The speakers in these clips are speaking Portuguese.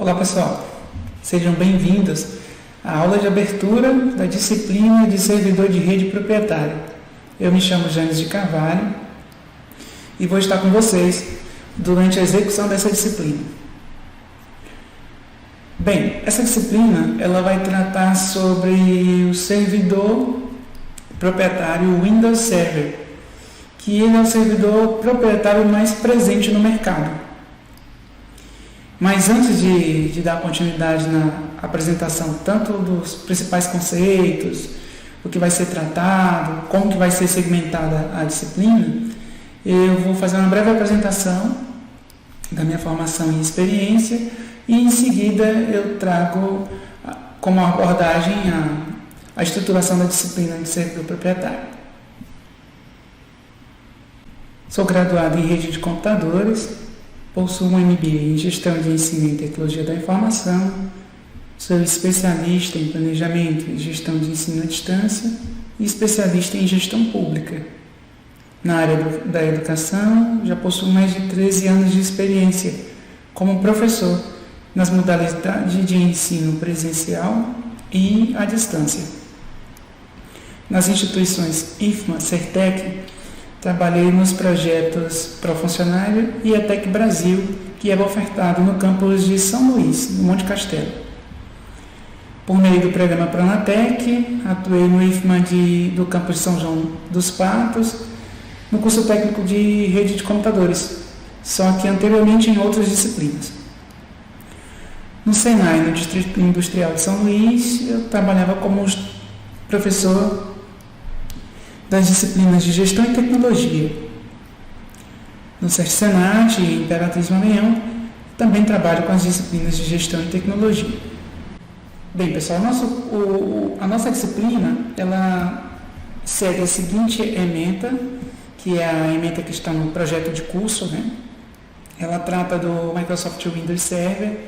Olá pessoal, sejam bem-vindos à aula de abertura da disciplina de servidor de rede proprietário. Eu me chamo Janes de Carvalho e vou estar com vocês durante a execução dessa disciplina. Bem, essa disciplina ela vai tratar sobre o servidor proprietário Windows Server, que ele é o servidor proprietário mais presente no mercado. Mas antes de dar continuidade na apresentação tanto dos principais conceitos, o que vai ser tratado, como que vai ser segmentada a disciplina, eu vou fazer uma breve apresentação da minha formação e experiência e em seguida eu trago como abordagem a estruturação da disciplina de servidor proprietário. Sou graduado em rede de computadores, possuo um MBA em Gestão de Ensino e Tecnologia da Informação, sou especialista em Planejamento e Gestão de Ensino à Distância e especialista em Gestão Pública. Na área da educação, já possuo mais de 13 anos de experiência como professor nas modalidades de ensino presencial e à distância. Nas instituições IFMA, Certec, trabalhei nos projetos Profuncionário e ETEC Brasil, que era ofertado no campus de São Luís, no Monte Castelo. Por meio do programa Pronatec, atuei no IFMA do campus de São João dos Patos, no curso técnico de rede de computadores, só que anteriormente em outras disciplinas. No Senai, no Distrito Industrial de São Luís, eu trabalhava como professor das disciplinas de Gestão e Tecnologia. No Senat e Imperatriz Maranhão, também trabalho com as disciplinas de Gestão e Tecnologia. Bem, pessoal, a nossa disciplina, ela segue a seguinte ementa, que é a ementa que está no projeto de curso, né? Ela trata do Microsoft Windows Server,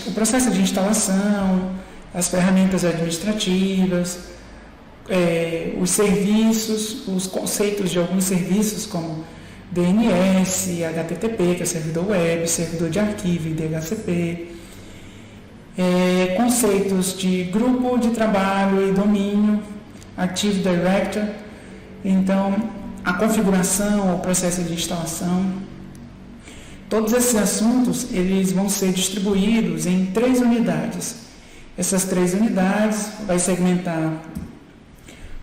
o processo de instalação, as ferramentas administrativas, os serviços, os conceitos de alguns serviços como DNS, HTTP, que é servidor web, servidor de arquivo e DHCP, conceitos de grupo de trabalho e domínio, Active Directory, então a configuração, o processo de instalação. Todos esses assuntos eles vão ser distribuídos em 3 unidades. Essas 3 unidades vai segmentar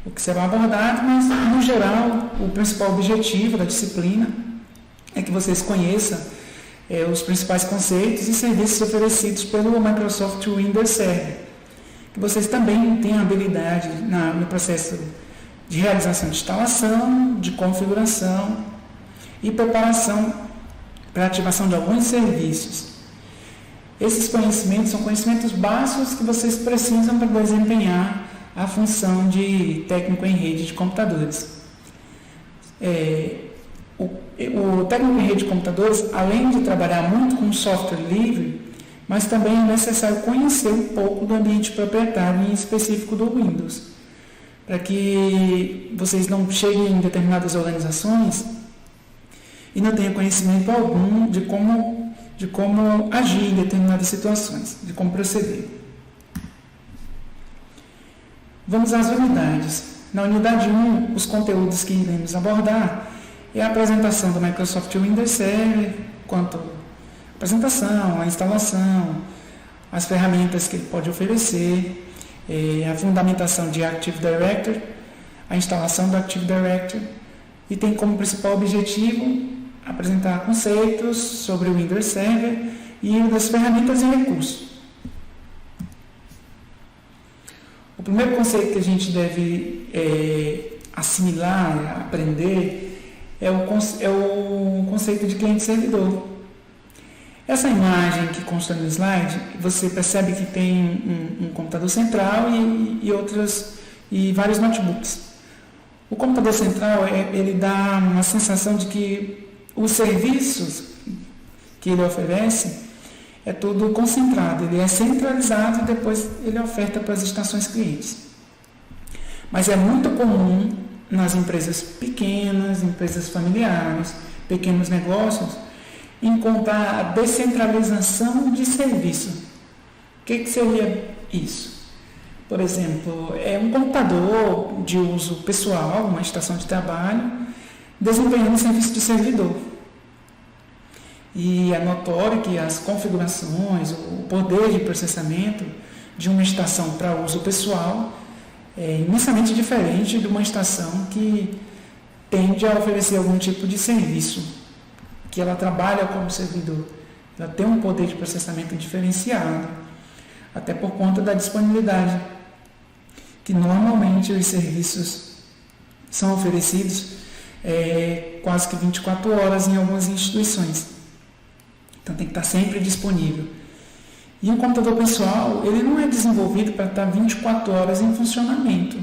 o que será abordado, mas, no geral, o principal objetivo da disciplina é que vocês conheçam os principais conceitos e serviços oferecidos pelo Microsoft Windows Server. Que vocês também tenham habilidade no processo de realização de instalação, de configuração e preparação para a ativação de alguns serviços. Esses conhecimentos são conhecimentos básicos que vocês precisam para desempenhar a função de técnico em rede de computadores. O técnico em rede de computadores, além de trabalhar muito com software livre, mas também é necessário conhecer um pouco do ambiente proprietário, em específico do Windows, para que vocês não cheguem em determinadas organizações e não tenham conhecimento algum de como agir em determinadas situações, de como proceder. Vamos às unidades. Na unidade 1, os conteúdos que iremos abordar é a apresentação do Microsoft Windows Server, quanto a apresentação, a instalação, as ferramentas que ele pode oferecer, a fundamentação de Active Directory, a instalação do Active Directory, e tem como principal objetivo apresentar conceitos sobre o Windows Server e das ferramentas e recursos. O primeiro conceito que a gente deve assimilar, aprender, é o conceito de cliente-servidor. Essa imagem que consta no slide, você percebe que tem um computador central e vários notebooks. O computador central, ele dá uma sensação de que os serviços que ele oferece é tudo concentrado, ele é centralizado e depois ele oferta para as estações clientes. Mas é muito comum nas empresas pequenas, empresas familiares, pequenos negócios, encontrar a descentralização de serviço. O que seria isso? Por exemplo, é um computador de uso pessoal, uma estação de trabalho, desempenhando serviço de servidor. E é notório que as configurações, o poder de processamento de uma estação para uso pessoal é imensamente diferente de uma estação que tende a oferecer algum tipo de serviço, que ela trabalha como servidor. Ela tem um poder de processamento diferenciado, até por conta da disponibilidade, que normalmente os serviços são oferecidos quase que 24 horas em algumas instituições. Então tem que estar sempre disponível. E o computador pessoal, ele não é desenvolvido para estar 24 horas em funcionamento.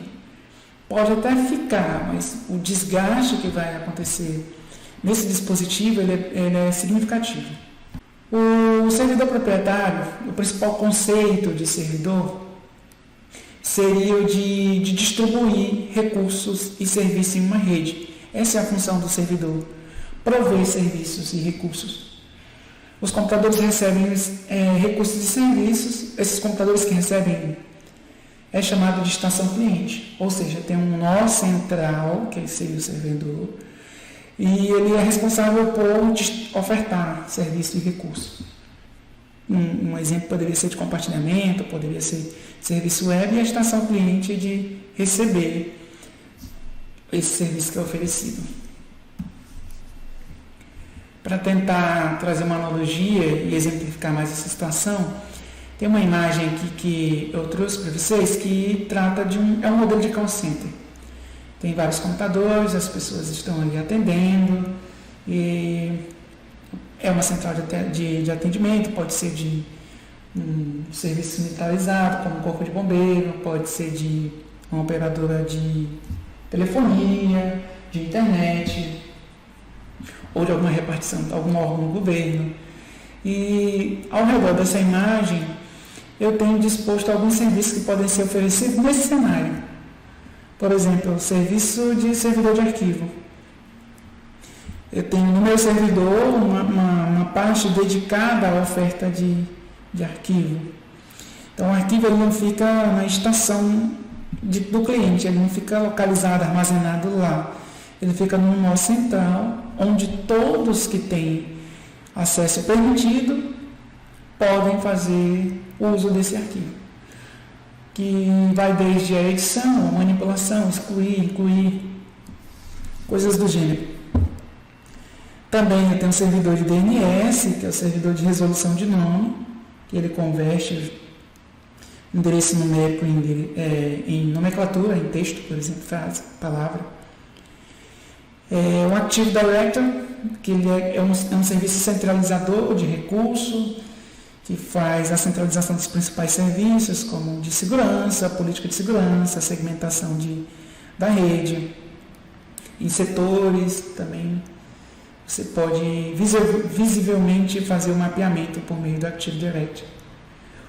Pode até ficar, mas o desgaste que vai acontecer nesse dispositivo ele é significativo. O servidor proprietário, o principal conceito de servidor seria o de distribuir recursos e serviços em uma rede. Essa é a função do servidor, prover serviços e recursos. Os computadores recebem recursos e serviços. Esses computadores que recebem é chamado de estação cliente, ou seja, tem um nó central, que seria o servidor, e ele é responsável por ofertar serviço e recurso. Um exemplo poderia ser de compartilhamento, poderia ser serviço web, e a estação cliente de receber esse serviço que é oferecido. Para tentar trazer uma analogia e exemplificar mais essa situação, tem uma imagem aqui que eu trouxe para vocês que trata de um modelo de call center. Tem vários computadores, as pessoas estão ali atendendo, e é uma central de atendimento, pode ser de um serviço militarizado, como um corpo de bombeiro, pode ser de uma operadora de telefonia, de internet, ou de alguma repartição, algum órgão do governo. E ao redor dessa imagem, eu tenho disposto alguns serviços que podem ser oferecidos nesse cenário. Por exemplo, o serviço de servidor de arquivo. Eu tenho no meu servidor uma parte dedicada à oferta de arquivo. Então, o arquivo ele não fica na estação do cliente, ele não fica localizado, armazenado lá. Ele fica num nó central, onde todos que têm acesso permitido podem fazer uso desse arquivo, que vai desde a edição, a manipulação, excluir, incluir, coisas do gênero. Também eu tenho um servidor de DNS, que é o servidor de resolução de nome, que ele converte endereço numérico em nomenclatura, em texto, por exemplo, frase, palavra. O Active Directory, que ele é um serviço centralizador de recursos, que faz a centralização dos principais serviços, como de segurança, política de segurança, segmentação da rede, em setores também. Você pode visivelmente fazer o mapeamento por meio do Active Directory.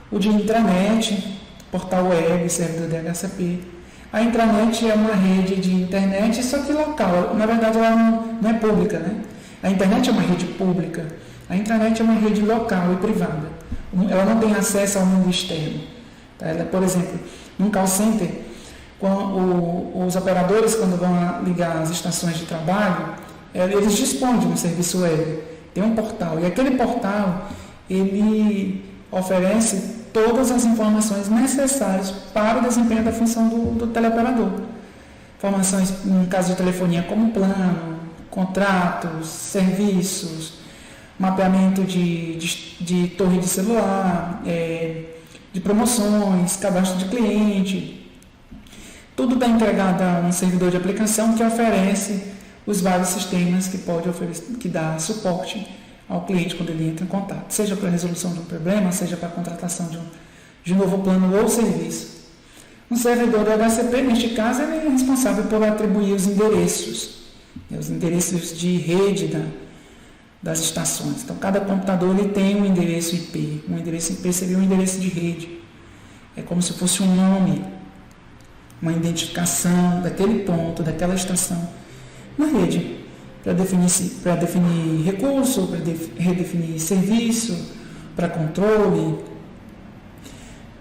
O de intranet, portal web, servidor DHCP. A intranet é uma rede de internet, só que local. Na verdade, ela não é pública, né? A internet é uma rede pública. A intranet é uma rede local e privada. Ela não tem acesso ao mundo externo. Tá? Por exemplo, num call center, os operadores, quando vão ligar as estações de trabalho, eles dispõem de um serviço web. Tem um portal. E aquele portal, ele oferece todas as informações necessárias para o desempenho da função do teleoperador. Informações, no caso de telefonia, como plano, contratos, serviços, mapeamento de torre de celular, de promoções, cadastro de cliente. Tudo está entregado a um servidor de aplicação que oferece os vários sistemas que dá suporte ao cliente quando ele entra em contato, seja para a resolução de um problema, seja para a contratação de um novo plano ou serviço. Um servidor do HCP, neste caso, ele é responsável por atribuir os endereços de rede das estações. Então, cada computador ele tem um endereço IP. Um endereço IP seria um endereço de rede. É como se fosse um nome, uma identificação daquele ponto, daquela estação na rede. para definir recurso, para redefinir serviço, para controle,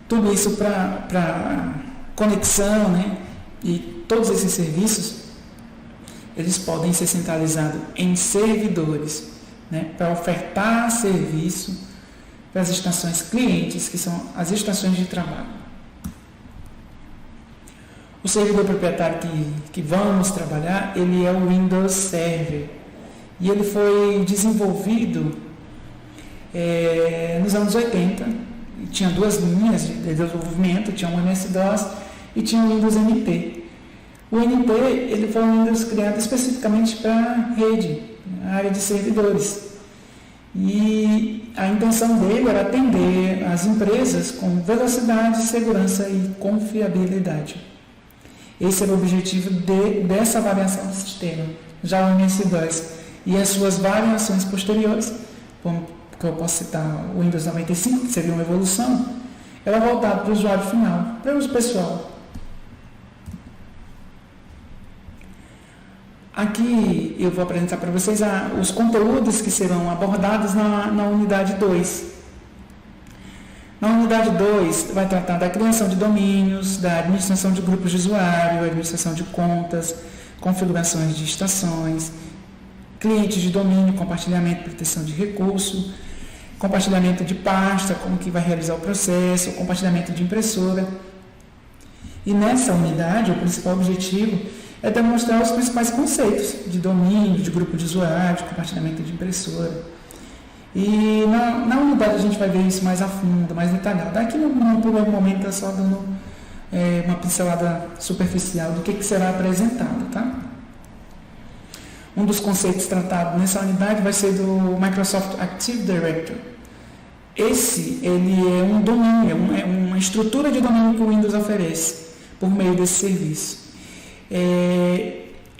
tudo isso para conexão, né? E todos esses serviços, eles podem ser centralizados em servidores, né? Para ofertar serviço para as estações clientes, que são as estações de trabalho. O servidor proprietário que vamos trabalhar, ele é o Windows Server. E ele foi desenvolvido nos anos 80. Tinha duas linhas de desenvolvimento, tinha o MS-DOS e tinha o Windows NT. O NT ele foi um Windows criado especificamente para a rede, a área de servidores. E a intenção dele era atender as empresas com velocidade, segurança e confiabilidade. Esse era o objetivo dessa variação do sistema. Já o MS-DOS e as suas variações posteriores, como que eu posso citar o Windows 95, que seria uma evolução, era voltado para o usuário final, para o uso pessoal. Aqui eu vou apresentar para vocês os conteúdos que serão abordados na unidade 2. Na unidade 2, vai tratar da criação de domínios, da administração de grupos de usuário, administração de contas, configurações de estações, clientes de domínio, compartilhamento e proteção de recurso, compartilhamento de pasta, como que vai realizar o processo, compartilhamento de impressora. E nessa unidade, o principal objetivo é demonstrar os principais conceitos de domínio, de grupo de usuário, de compartilhamento de impressora. E na unidade a gente vai ver isso mais a fundo, mais detalhado. Aqui no primeiro momento é só dando uma pincelada superficial do que será apresentado, tá? Um dos conceitos tratados nessa unidade vai ser do Microsoft Active Directory. Ele é um domínio, é uma estrutura de domínio que o Windows oferece por meio desse serviço.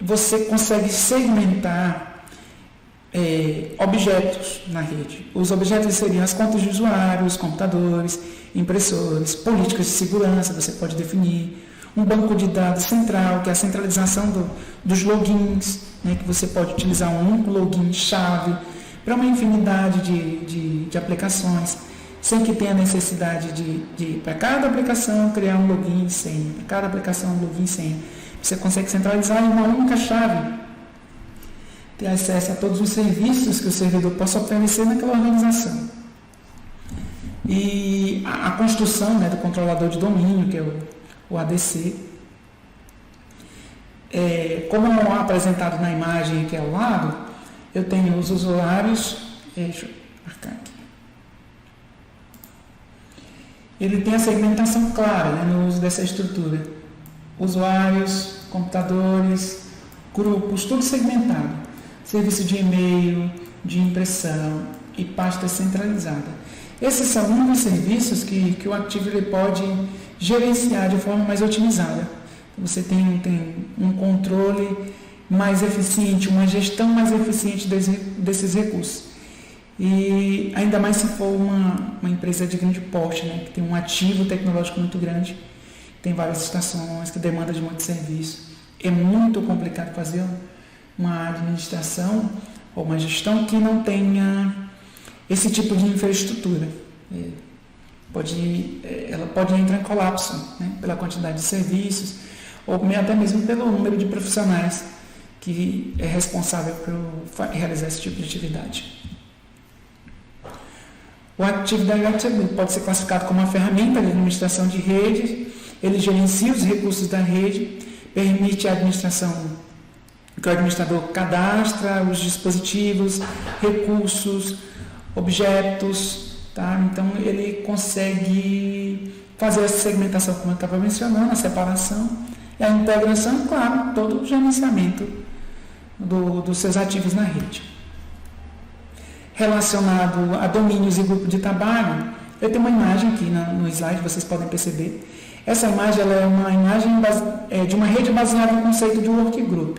Você consegue segmentar objetos na rede. Os objetos seriam as contas de usuários, computadores, impressores, políticas de segurança, você pode definir, um banco de dados central, que é a centralização dos logins, né, que você pode utilizar um único login-chave para uma infinidade de aplicações, sem que tenha necessidade de para cada aplicação, criar um login e senha, para cada aplicação, um login e senha. Você consegue centralizar em uma única chave, ter acesso a todos os serviços que o servidor possa oferecer naquela organização. E a construção, né, do controlador de domínio, que é o ADC, como é apresentado na imagem aqui ao lado, eu tenho os usuários, deixa eu marcar aqui. Ele tem a segmentação clara, né, no uso dessa estrutura. Usuários, computadores, grupos, tudo segmentado. Serviço de e-mail, de impressão e pasta centralizada. Esses são um dos serviços que o Active pode gerenciar de forma mais otimizada. Você tem um controle mais eficiente, uma gestão mais eficiente desses recursos. E ainda mais se for uma empresa de grande porte, né, que tem um ativo tecnológico muito grande, tem várias estações, que demanda de muito serviço. É muito complicado fazer uma administração ou uma gestão que não tenha esse tipo de infraestrutura. Ela pode entrar em colapso, né, pela quantidade de serviços ou até mesmo pelo número de profissionais que é responsável por realizar esse tipo de atividade. O Active Directory pode ser classificado como uma ferramenta de administração de rede. Ele gerencia os recursos da rede, permite a administração que o administrador cadastra os dispositivos, recursos, objetos, tá? Então ele consegue fazer essa segmentação, como eu estava mencionando, a separação e a integração, claro, todo o gerenciamento dos seus ativos na rede. Relacionado a domínios e grupo de trabalho, eu tenho uma imagem aqui no slide, vocês podem perceber. Essa imagem ela é uma imagem de uma rede baseada no conceito de workgroup.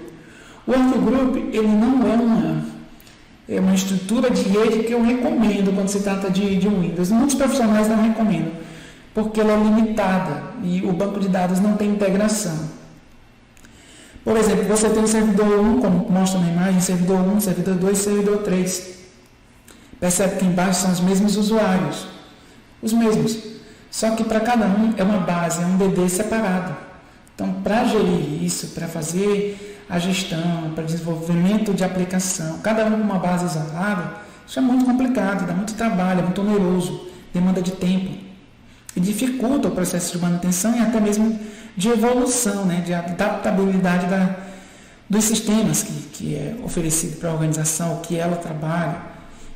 O workgroup ele não é uma estrutura de rede que eu recomendo quando se trata de Windows. Muitos profissionais não recomendam, porque ela é limitada e o banco de dados não tem integração. Por exemplo, você tem o servidor 1, como mostra na imagem, servidor 1, servidor 2 e servidor 3. Percebe que embaixo são os mesmos usuários, os mesmos. Só que para cada um é uma base, é um DD separado. Então, para gerir isso, para fazer a gestão, para desenvolvimento de aplicação, cada um com uma base isolada, isso é muito complicado, dá muito trabalho, é muito oneroso, demanda de tempo e dificulta o processo de manutenção e até mesmo de evolução, né, de adaptabilidade dos sistemas que é oferecido para a organização, o que ela trabalha.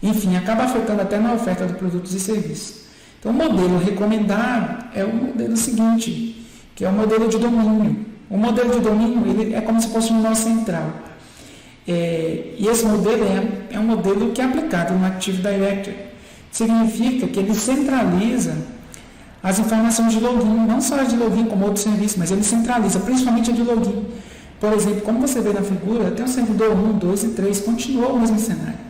Enfim, acaba afetando até na oferta de produtos e serviços. Então, o modelo recomendado é o modelo seguinte, que é o modelo de domínio. O modelo de domínio ele é como se fosse um nó central. E esse modelo é um modelo que é aplicado no Active Directory. Significa que ele centraliza as informações de login, não só as de login como outros serviços, mas ele centraliza principalmente a de login. Por exemplo, como você vê na figura, tem o servidor 1, 2 e 3, continua o mesmo cenário.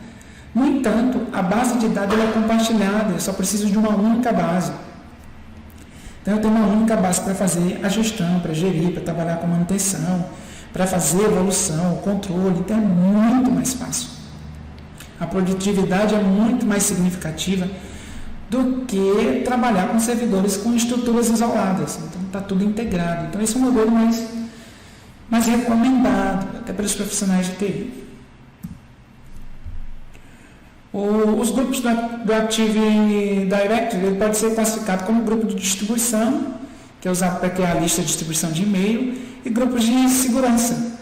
No entanto, a base de dados é compartilhada, eu só preciso de uma única base. Então, eu tenho uma única base para fazer a gestão, para gerir, para trabalhar com manutenção, para fazer evolução, controle, então é muito mais fácil. A produtividade é muito mais significativa do que trabalhar com servidores com estruturas isoladas. Então, está tudo integrado. Então, esse é um modelo mais recomendado, até pelos profissionais de TI. Os grupos do Active Directory ele pode ser classificado como grupo de distribuição, que é usado para criar a lista de distribuição de e-mail, e grupos de segurança,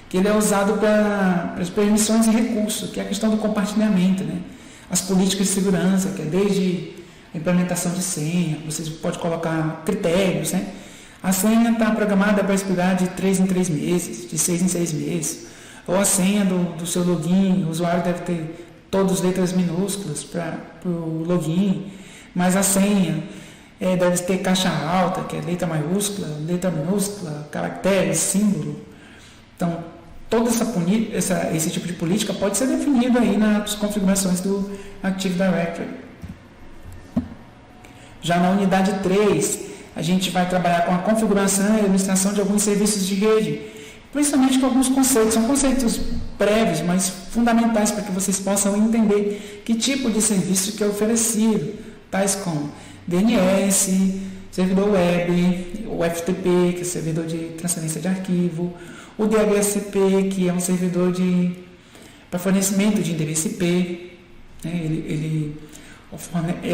que ele é usado para as permissões e recursos, que é a questão do compartilhamento, né? As políticas de segurança, que é desde a implementação de senha, você pode colocar critérios, né? A senha está programada para expirar de 3 em 3 meses, de 6 em 6 meses. Ou a senha do seu login, o usuário deve ter todas as letras minúsculas para o login, mas a senha deve ter caixa alta, que é letra maiúscula, letra minúscula, caractere, símbolo. Então, todo esse tipo de política pode ser definido aí nas configurações do Active Directory. Já na unidade 3, a gente vai trabalhar com a configuração e administração de alguns serviços de rede, principalmente com alguns conceitos. São conceitos breves, mas fundamentais para que vocês possam entender que tipo de serviço que é oferecido, tais como DNS, servidor web, o FTP, que é servidor de transferência de arquivo, o DHCP, que é um servidor para fornecimento de endereço IP, né? Ele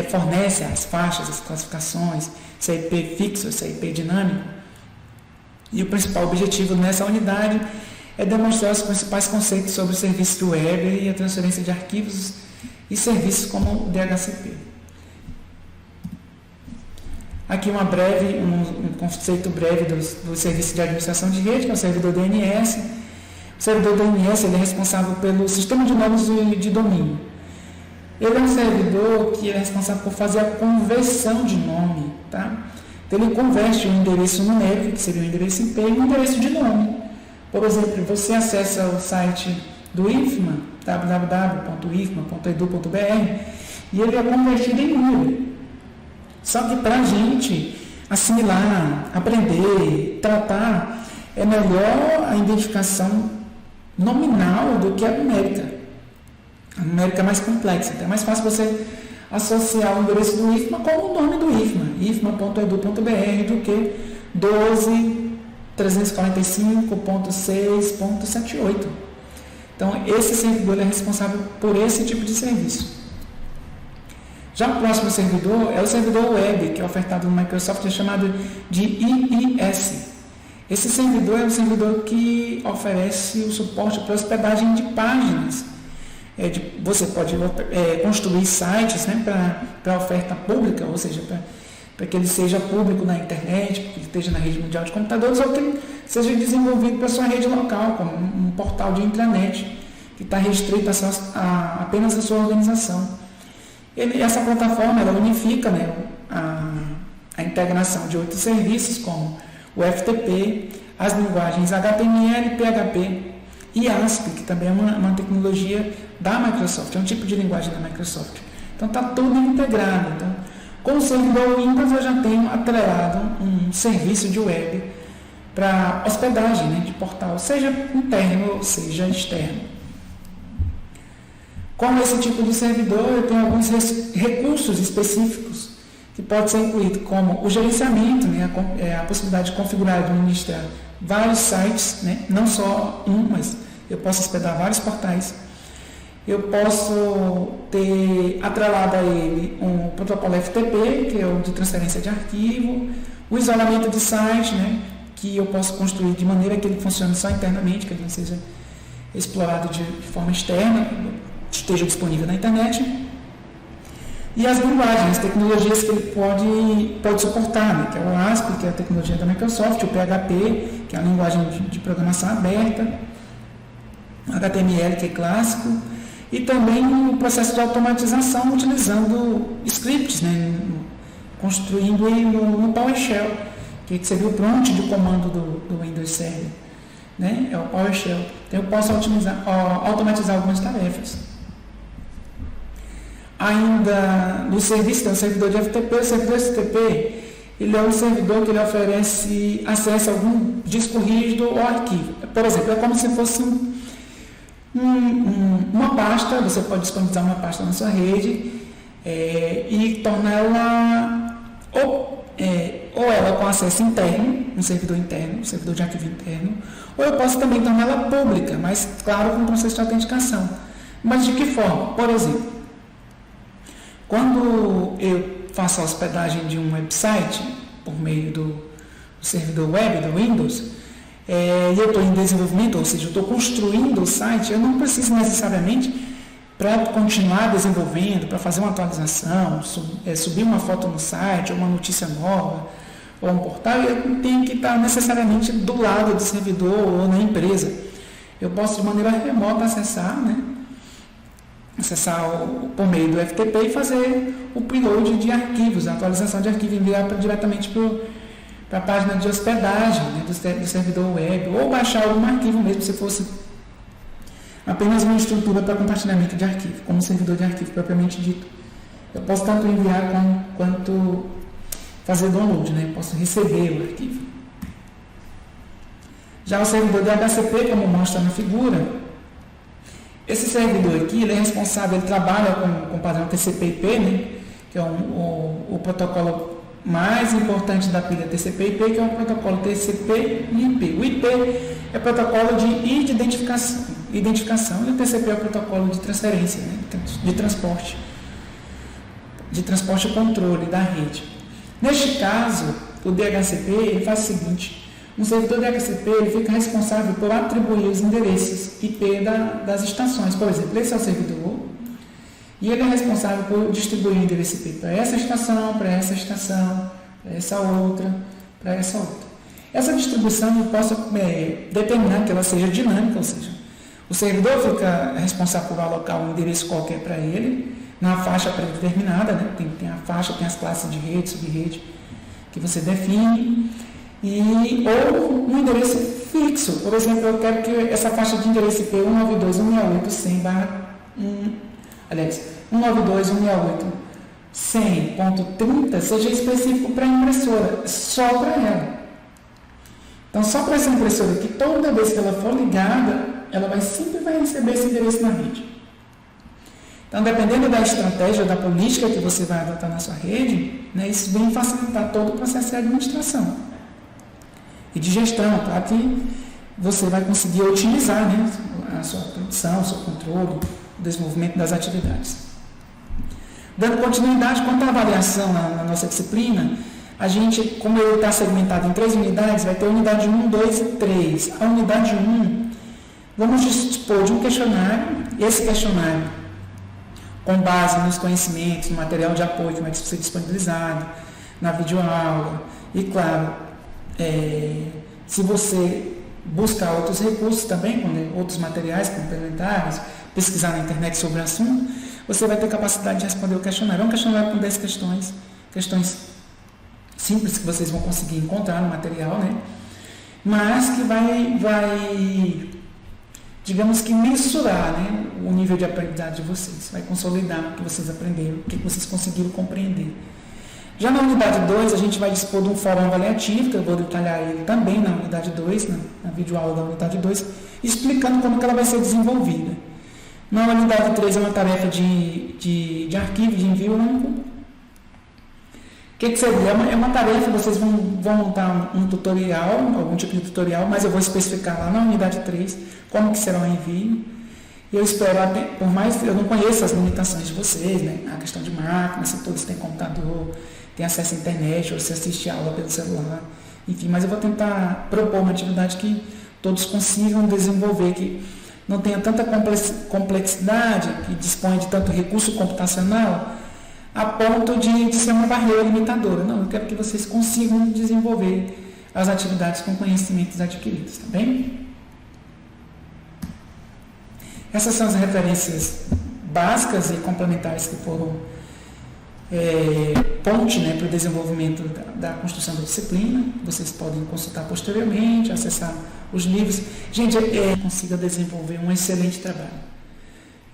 fornece as faixas, as classificações, se é IP fixo, se é IP dinâmico. E o principal objetivo nessa unidade é demonstrar os principais conceitos sobre o serviço do web e a transferência de arquivos e serviços como o DHCP. Aqui um conceito breve do serviço de administração de rede, que é o servidor DNS. O servidor DNS ele é responsável pelo sistema de nomes de domínio. Ele é um servidor que é responsável por fazer a conversão de nome, tá? Então, ele converte um endereço numérico, que seria um endereço IP, em um endereço de nome. Por exemplo, você acessa o site do IFMA, www.ifma.edu.br, e ele é convertido em número. Só que para a gente assimilar, aprender, tratar, é melhor a identificação nominal do que a numérica. A numérica é mais complexa, então é mais fácil você associar o endereço do IFMA com o nome do IFMA, ifma.edu.br, do que 12.345.6.78. Então, esse servidor é responsável por esse tipo de serviço. Já o próximo servidor é o servidor web, que é ofertado no Microsoft, é chamado de IIS. Esse servidor é um servidor que oferece o suporte para hospedagem de páginas. Você pode construir sites, né, para oferta pública, ou seja, para que ele seja público na internet, para que ele esteja na rede mundial de computadores, ou que ele seja desenvolvido para a sua rede local, como um portal de intranet, que está restrito apenas à sua organização. Essa plataforma ela unifica, né, a integração de outros serviços, como o FTP, as linguagens HTML, PHP e ASP, que também é uma tecnologia da Microsoft, é um tipo de linguagem da Microsoft. Então está tudo integrado. Então, com o servidor Windows eu já tenho atrelado um serviço de web para hospedagem, né, de portal, seja interno ou seja externo. Com esse tipo de servidor, eu tenho alguns recursos específicos que podem ser incluídos, como o gerenciamento, né, a possibilidade de configurar e administrar vários sites, né, não só um, mas eu posso hospedar vários portais. Eu posso ter atrelado a ele um protocolo FTP, que é o de transferência de arquivo, o isolamento de site, né, que eu posso construir de maneira que ele funcione só internamente, que ele não seja explorado de forma externa, esteja disponível na internet. E as linguagens, as tecnologias que ele pode suportar, né, que é o ASP, que é a tecnologia da Microsoft, o PHP, que é a linguagem de programação aberta, HTML, que é clássico, e também o processo de automatização utilizando scripts, né, construindo no PowerShell, que seria o prompt de comando do Windows Server, né, é o PowerShell. Então eu posso automatizar algumas tarefas. Ainda no serviço, tem o servidor de FTP. O servidor FTP, ele é um servidor que ele oferece acesso a algum disco rígido ou arquivo. Por exemplo, é como se fosse uma pasta. Você pode disponibilizar uma pasta na sua rede e torná-la ou ela com acesso interno, um servidor interno, um servidor de arquivo interno, ou eu posso também torná-la pública, mas claro, com um processo de autenticação. Mas de que forma? Por exemplo, quando eu faço a hospedagem de um website por meio do servidor web do Windows, e eu estou em desenvolvimento, ou seja, eu estou construindo o site, eu não preciso necessariamente, para continuar desenvolvendo, para fazer uma atualização, subir uma foto no site, ou uma notícia nova, ou um portal, eu não tenho que estar necessariamente do lado do servidor ou na empresa. Eu posso de maneira remota acessar, né? Por meio do FTP e fazer o upload de arquivos, a atualização de arquivo, enviar diretamente para a página de hospedagem, né, do servidor web, ou baixar algum arquivo mesmo, se fosse apenas uma estrutura para compartilhamento de arquivo, como um servidor de arquivo propriamente dito. Eu posso tanto enviar quanto fazer download, né? Eu posso receber o arquivo. Já o servidor de HCP, como mostra na figura, esse servidor aqui, ele é responsável, ele trabalha com o padrão TCP/IP, né, que é o protocolo mais importante da pilha TCP/IP, que é o protocolo TCP/IP. O IP é o protocolo de identificação, e o TCP é o protocolo de transferência, né, de transporte e controle da rede. Neste caso, o DHCP ele faz o seguinte: um servidor DHCP ele fica responsável por atribuir os endereços IP das estações. Por exemplo, esse é o servidor e ele é responsável por distribuir o endereço IP para essa estação, para essa estação, para essa outra, para essa outra. Essa distribuição eu posso determinar que ela seja dinâmica, ou seja, o servidor fica responsável por alocar um endereço qualquer para ele, na faixa predeterminada, né? Tem a faixa, tem as classes de rede, subrede, que você define. Ou um endereço fixo. Por exemplo, eu quero que essa faixa de endereço IP 192.168.100.30 seja específico para a impressora, só para ela. Então, só para essa impressora aqui, toda vez que ela for ligada, ela sempre vai receber esse endereço na rede. Então, dependendo da estratégia, da política que você vai adotar na sua rede, né, isso vem facilitar todo o processo de administração e de gestão, para que você vai conseguir otimizar, né, a sua produção, o seu controle, o desenvolvimento das atividades. Dando continuidade, quanto à avaliação na nossa disciplina, a gente, como ele está segmentado em 3 unidades, vai ter a unidade 1, 2 e 3. A unidade 1, vamos dispor de um questionário. Esse questionário, com base nos conhecimentos, no material de apoio que vai ser disponibilizado, na videoaula, e claro, se você buscar outros recursos também, outros materiais complementares, pesquisar na internet sobre o assunto, você vai ter capacidade de responder o questionário. É um questionário com 10 questões simples que vocês vão conseguir encontrar no material, né? Mas que vai digamos que mensurar, né, o nível de aprendizagem de vocês, vai consolidar o que vocês aprenderam, o que vocês conseguiram compreender. Já na unidade 2, a gente vai dispor de um fórum avaliativo, que eu vou detalhar ele também na unidade 2, na videoaula da unidade 2, explicando como que ela vai ser desenvolvida. Na unidade 3 é uma tarefa de arquivo, de envio único. O que seria? É uma tarefa, vocês vão montar um tutorial, algum tipo de tutorial, mas eu vou especificar lá na unidade 3 como que será o envio. E eu espero, por mais eu não conheço as limitações de vocês, né? A questão de máquina, se todos têm computador, têm acesso à internet, ou se assiste a aula pelo celular, enfim, mas eu vou tentar propor uma atividade que todos consigam desenvolver, que não tenha tanta complexidade, que dispõe de tanto recurso computacional, a ponto de ser uma barreira limitadora. Não, eu quero que vocês consigam desenvolver as atividades com conhecimentos adquiridos, tá bem? Essas são as referências básicas e complementares que foram ponte, né, para o desenvolvimento da construção da disciplina. Vocês podem consultar posteriormente, acessar os livros. Gente, consiga desenvolver um excelente trabalho.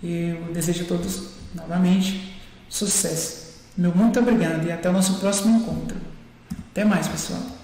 Eu desejo a todos, novamente, sucesso. Meu muito obrigado e até o nosso próximo encontro. Até mais, pessoal.